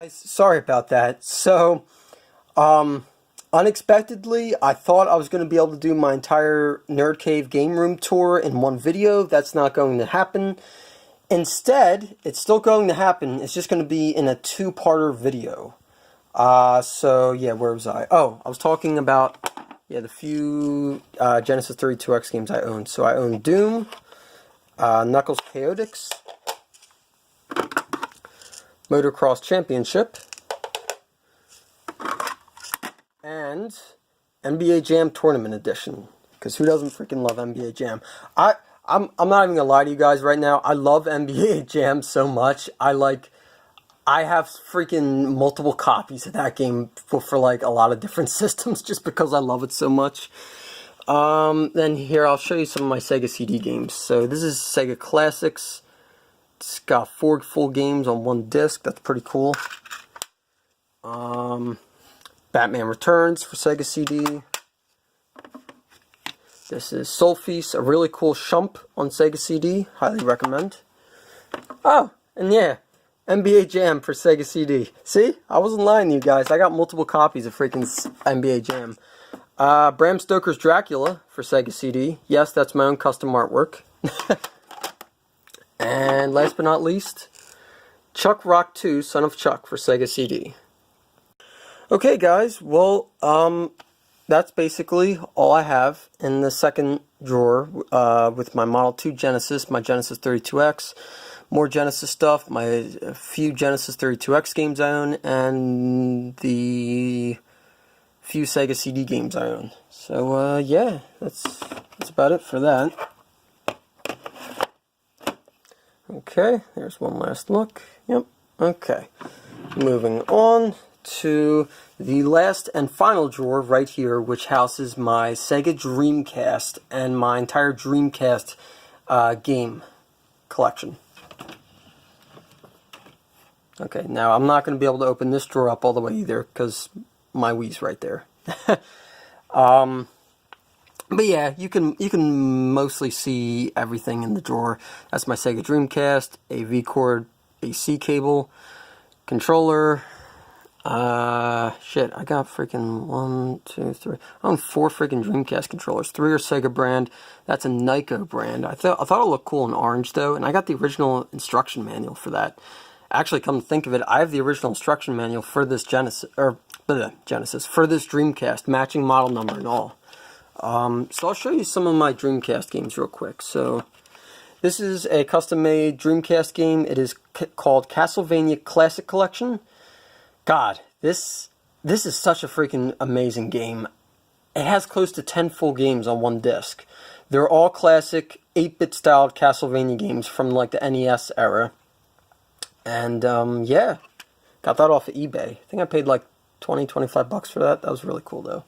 Sorry about that. Unexpectedly, I thought I was going to be able to do my entire Nerd Cave game room tour in one video. That's not going to happen. Instead, it's still going to happen. It's just going to be in a two-parter video. Yeah, where was I? Oh, I was talking about, the few Genesis 32X games I own. So I own Doom, Knuckles Chaotix, Motocross Championship, and NBA Jam Tournament Edition. Because who doesn't freaking love NBA Jam? I'm not even gonna lie to you guys right now. I love NBA Jam so much. I have freaking multiple copies of that game for like a lot of different systems just because I love it so much. Then here I'll show you some of my Sega CD games. So this is Sega Classics. It's got 4 full games on one disc. That's pretty cool. Batman Returns for Sega CD. This is Soul Feast, a really cool shump on Sega CD. Highly recommend. Oh, and yeah, NBA Jam for Sega CD. See? I wasn't lying to you guys. I got multiple copies of freaking NBA Jam. Bram Stoker's Dracula for Sega CD. Yes, that's my own custom artwork. And last but not least, Chuck Rock 2, Son of Chuck for Sega CD. Okay guys, well, that's basically all I have in the second drawer with my Model 2 Genesis, my Genesis 32X, more Genesis stuff, my few Genesis 32X games I own, and the few Sega CD games I own. So, yeah, that's about it for that. Okay, there's one last look. Yep, okay. Moving on to the last and final drawer right here, which houses my Sega Dreamcast and my entire Dreamcast game collection. Okay, now I'm not going to be able to open this drawer up all the way either because my Wii's right there. But yeah, you can mostly see everything in the drawer. That's my Sega Dreamcast, a V-Cord AC cable, controller. Shit, I got freaking 1, 2, 3. I own 4 freaking Dreamcast controllers. 3 are Sega brand. That's a Nyko brand. I thought it looked cool in orange though, and I got the original instruction manual for that. Actually, come to think of it, I have the original instruction manual for this for this Dreamcast, matching model number and all. So I'll show you some of my Dreamcast games real quick. So this is a custom-made Dreamcast game. It is called Castlevania Classic Collection. God, this is such a freaking amazing game. It has close to 10 full games on one disc. They're all classic 8-bit styled Castlevania games from like the NES era. And yeah, got that off of eBay. I think I paid like 20, 25 bucks for that. That was really cool though.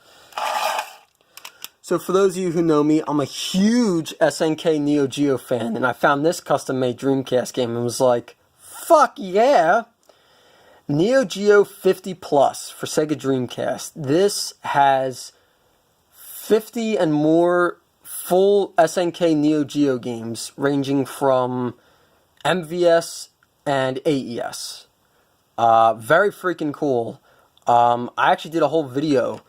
So for those of you who know me, I'm a huge SNK Neo Geo fan, and I found this custom-made Dreamcast game and was like, fuck yeah! Neo Geo 50 Plus for Sega Dreamcast. This has 50 and more full SNK Neo Geo games ranging from MVS and AES. Very freaking cool. I actually did a whole video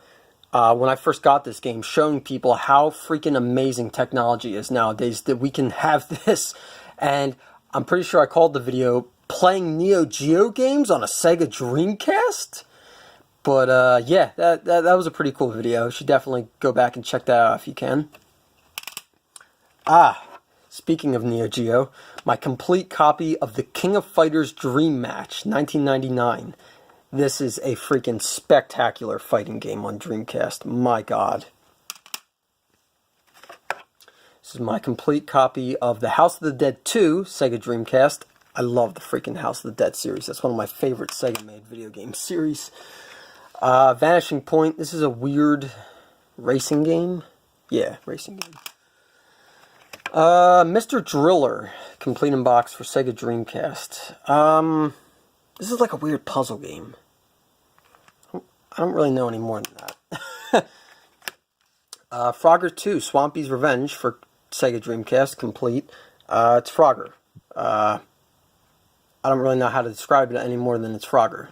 when I first got this game, showing people how freaking amazing technology is nowadays, that we can have this. And I'm pretty sure I called the video Playing Neo Geo Games on a Sega Dreamcast. But yeah, that was a pretty cool video. You should definitely go back and check that out if you can. Speaking of Neo Geo, my complete copy of the King of Fighters Dream Match, 1999. This is a freaking spectacular fighting game on Dreamcast. My God. This is my complete copy of the House of the Dead 2 Sega Dreamcast. I love the freaking House of the Dead series. That's one of my favorite Sega-made video game series. Vanishing Point. This is a weird racing game. Yeah, racing game. Mr. Driller. Complete in box for Sega Dreamcast. This is like a weird puzzle game. I don't really know any more than that. Frogger 2, Swampy's Revenge for Sega Dreamcast, complete. It's Frogger. I don't really know how to describe it any more than it's Frogger.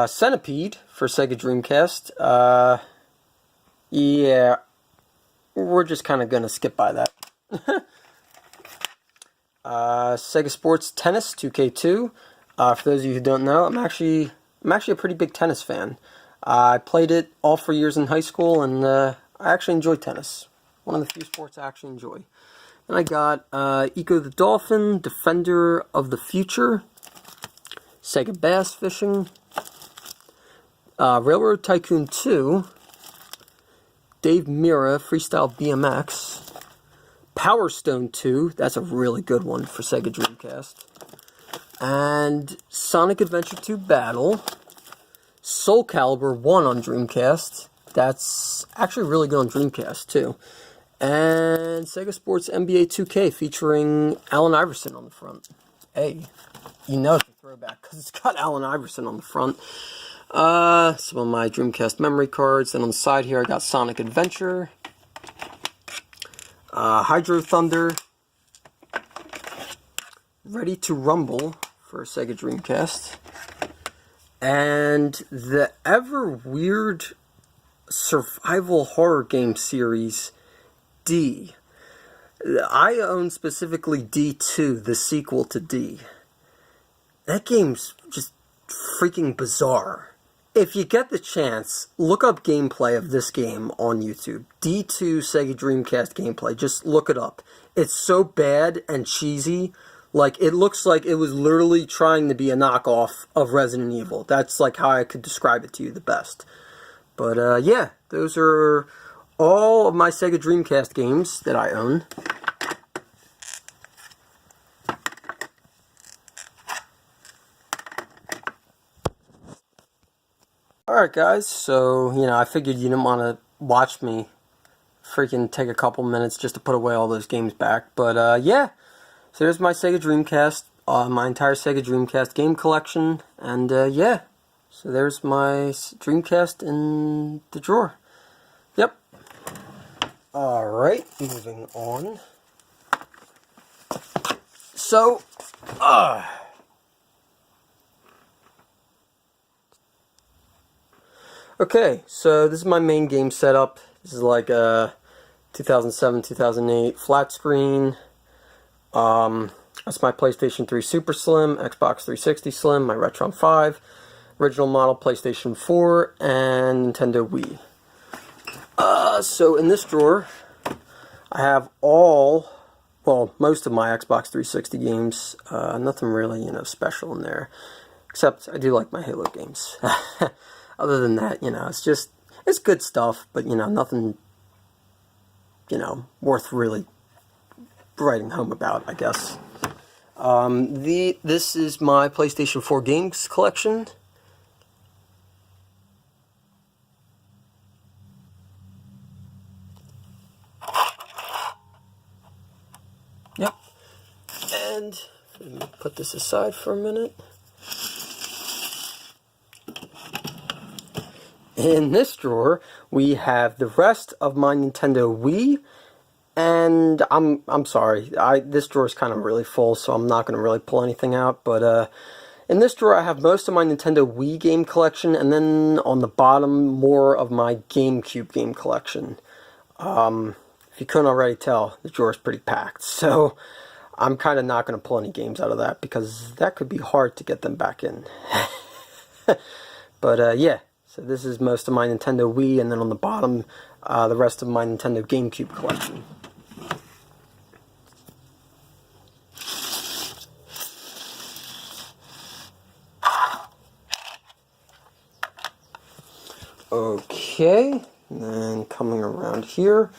Centipede for Sega Dreamcast. Yeah, we're just kind of going to skip by that. Sega Sports Tennis 2K2. For those of you who don't know, I'm actually a pretty big tennis fan. I played it all 4 years in high school, and I actually enjoy tennis. One of the few sports I actually enjoy. Then I got Eco the Dolphin, Defender of the Future, Sega Bass Fishing, Railroad Tycoon 2, Dave Mirra Freestyle BMX, Power Stone 2, that's a really good one for Sega Dreamcast, and Sonic Adventure 2 Battle, Soul Calibur 1 on Dreamcast, that's actually really good on Dreamcast too, and Sega Sports NBA 2K featuring Allen Iverson on the front. Hey, you know it's a throwback because it's got Allen Iverson on the front. Some of my Dreamcast memory cards. Then on the side here I got Sonic Adventure, Hydro Thunder, Ready to Rumble for Sega Dreamcast, and the ever weird survival horror game series D. I own specifically D2, the sequel to D. That game's just freaking bizarre. If you get the chance, look up gameplay of this game on YouTube. D2 Sega Dreamcast gameplay. Just look it up. It's so bad and cheesy. Like, it looks like it was literally trying to be a knockoff of Resident Evil. That's like how I could describe it to you the best. But yeah, those are all of my Sega Dreamcast games that I own. Alright guys, so, I figured you didn't want to watch me freaking take a couple minutes just to put away all those games back. But yeah, so there's my Sega Dreamcast, my entire Sega Dreamcast game collection, and yeah, so there's my Dreamcast in the drawer. Yep. Alright, moving on. So, okay, so this is my main game setup. This is like a 2007, 2008 flat screen. That's my PlayStation 3 Super Slim, Xbox 360 Slim, my Retron 5, original model PlayStation 4, and Nintendo Wii. So in this drawer, I have most of my Xbox 360 games. Nothing really, special in there, except I do like my Halo games. Other than that, it's good stuff, but, nothing, worth really writing home about, I guess. This is my PlayStation 4 games collection. Yep. And let me put this aside for a minute. In this drawer, we have the rest of my Nintendo Wii, and I'm sorry, this drawer is kind of really full, so I'm not going to really pull anything out, but in this drawer I have most of my Nintendo Wii game collection, and then on the bottom, more of my GameCube game collection. If you couldn't already tell, the drawer is pretty packed, so I'm kind of not going to pull any games out of that, because that could be hard to get them back in. But yeah. So this is most of my Nintendo Wii, and then on the bottom, the rest of my Nintendo GameCube collection. Okay, and then coming around here,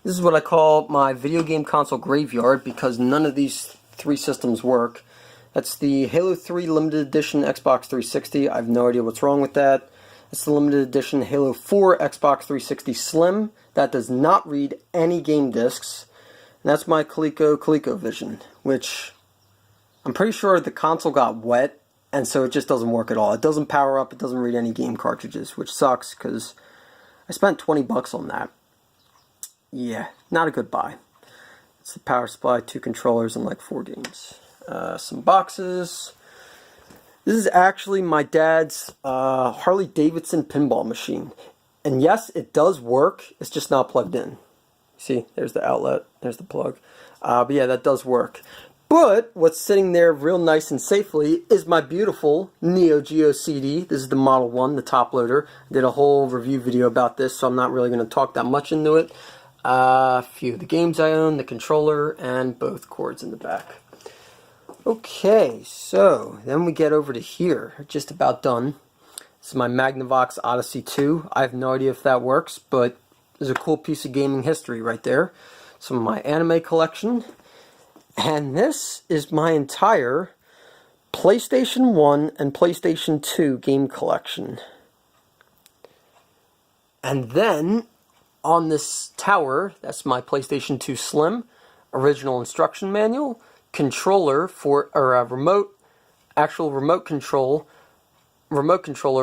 this is what I call my video game console graveyard, because none of these three systems work. That's the Halo 3 Limited Edition Xbox 360. I have no idea what's wrong with that. It's the limited edition Halo 4 Xbox 360 Slim. That does not read any game discs. And that's my ColecoVision, which I'm pretty sure the console got wet, and so it just doesn't work at all. It doesn't power up, it doesn't read any game cartridges, which sucks, because I spent 20 bucks on that. Yeah, not a good buy. It's the power supply, 2 controllers, and like 4 games. Some boxes. This is actually my dad's Harley Davidson pinball machine. And yes, it does work. It's just not plugged in. See, there's the outlet. There's the plug. But yeah, that does work. But what's sitting there real nice and safely is my beautiful Neo Geo CD. This is the Model 1, the top loader. I did a whole review video about this, so I'm not really going to talk that much into it. A few of the games I own, the controller, and both cords in the back. Okay, so then we get over to here. Just about done. This is my Magnavox Odyssey 2. I have no idea if that works, but there's a cool piece of gaming history right there. Some of my anime collection. And this is my entire PlayStation 1 and PlayStation 2 game collection. And then on this tower, that's my PlayStation 2 Slim, original instruction manual, controller for, or a actual remote controller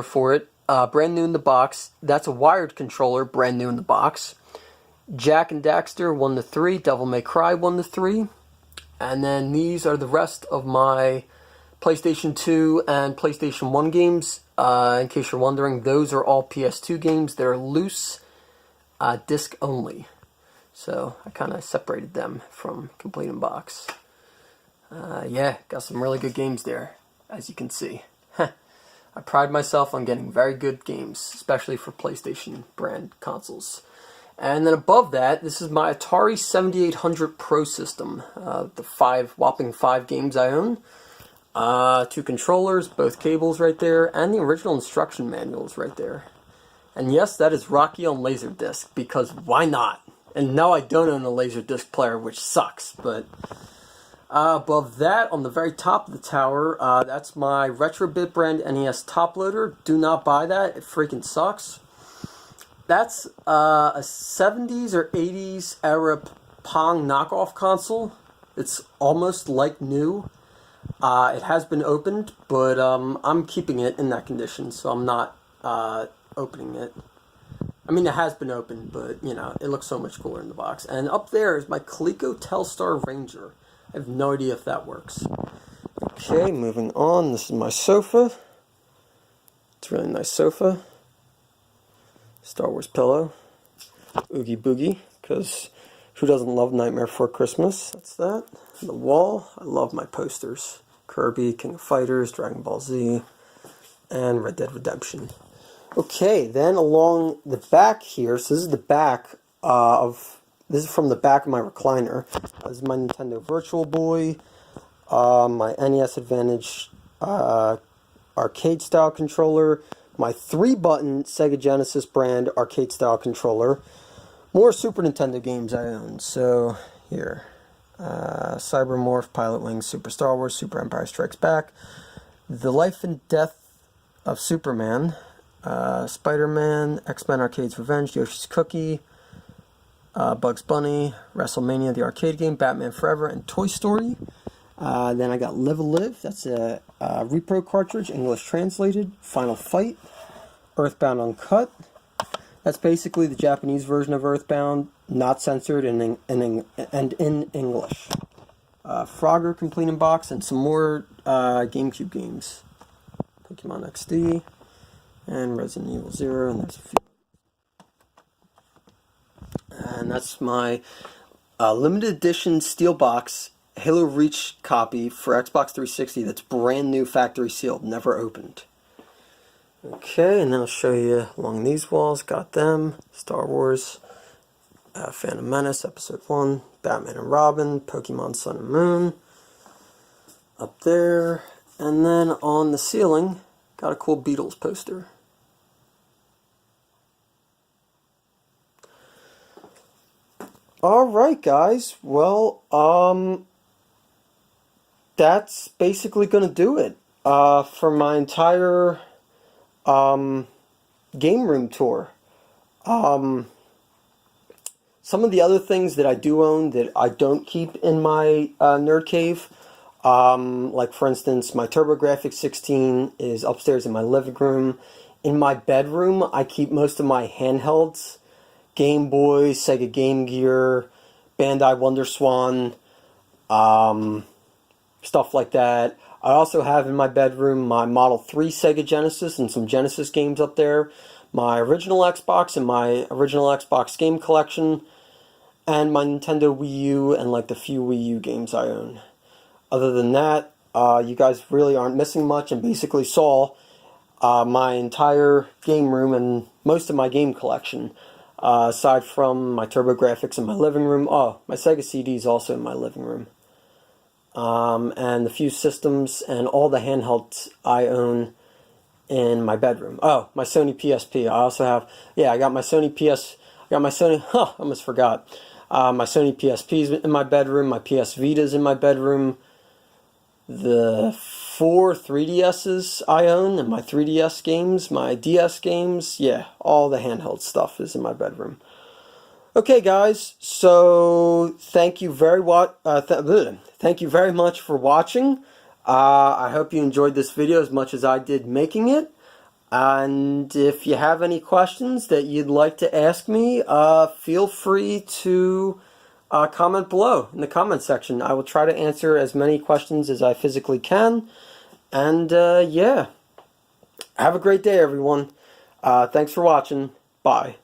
for it, brand new in the box. That's a wired controller, brand new in the box. Jak and Daxter 1 to 3, Devil May Cry 1 to 3. And then these are the rest of my PlayStation 2 and PlayStation 1 games. In case you're wondering, those are all PS2 games. They're loose, disc only. So I kind of separated them from complete in box. Yeah, got some really good games there, as you can see. I pride myself on getting very good games, especially for PlayStation brand consoles. And then above that, this is my Atari 7800 Pro system. The whopping 5 games I own. 2 controllers, both cables right there, and the original instruction manuals right there. And yes, that is Rocky on Laserdisc, because why not? And no, I don't own a Laserdisc player, which sucks, but above that, on the very top of the tower, that's my Retrobit brand NES top loader. Do not buy that, it freaking sucks. That's a 70s or 80s era Pong knockoff console. It's almost like new. It has been opened, but I'm keeping it in that condition, so I'm not opening it. I mean, it has been opened, but, you know, it looks so much cooler in the box. And up there is my Coleco Telstar Ranger. I have no idea if that works. Okay, moving on. This is my sofa. It's a really nice sofa. Star Wars pillow, Oogie Boogie, because who doesn't love Nightmare Before Christmas? That's that. The wall, I love my posters. Kirby, King of Fighters, Dragon Ball Z, and Red Dead Redemption. Okay, then along the back here, so this is the back this is from the back of my recliner. This is my Nintendo Virtual Boy, my NES Advantage arcade-style controller, my 3-button Sega Genesis brand arcade-style controller. More Super Nintendo games I own. So, here. Cybermorph, Pilot Wings, Super Star Wars, Super Empire Strikes Back. The Life and Death of Superman. Spider-Man, X-Men Arcade's Revenge, Yoshi's Cookie. Bugs Bunny, WrestleMania, the arcade game, Batman Forever, and Toy Story. Then I got Live a Live, that's a repro cartridge, English translated. Final Fight, Earthbound Uncut. That's basically the Japanese version of Earthbound, not censored and in English. Frogger complete in box, and some more GameCube games. Pokemon XD, and Resident Evil 0, and there's a few. And that's my limited edition Steelbox Halo Reach copy for Xbox 360 that's brand new, factory sealed, never opened. Okay, and then I'll show you along these walls. Got them. Star Wars, Phantom Menace, Episode 1, Batman and Robin, Pokemon Sun and Moon. Up there. And then on the ceiling, got a cool Beatles poster. Alright guys, well, that's basically going to do it for my entire game room tour. Some of the other things that I do own that I don't keep in my nerd cave, like for instance, my TurboGrafx 16 is upstairs in my living room. In my bedroom, I keep most of my handhelds. Game Boy, Sega Game Gear, Bandai WonderSwan, stuff like that. I also have in my bedroom my Model 3 Sega Genesis and some Genesis games up there, my original Xbox and my original Xbox game collection, and my Nintendo Wii U and like the few Wii U games I own. Other than that, you guys really aren't missing much, and basically saw my entire game room and most of my game collection, aside from my TurboGrafx in my living room. Oh, my Sega CD is also in my living room. And the few systems and all the handhelds I own in my bedroom. Oh, my Sony PSP. I also have, I got my Sony I almost forgot. My Sony PSP's in my bedroom, my PS Vita's in my bedroom, the 4 3DS's I own, and my 3DS games, my DS games, all the handheld stuff is in my bedroom. Okay, guys, so thank you very much for watching. I hope you enjoyed this video as much as I did making it. And if you have any questions that you'd like to ask me, feel free to comment below in the comment section. I will try to answer as many questions as I physically can. And have a great day, everyone. Thanks for watching. Bye.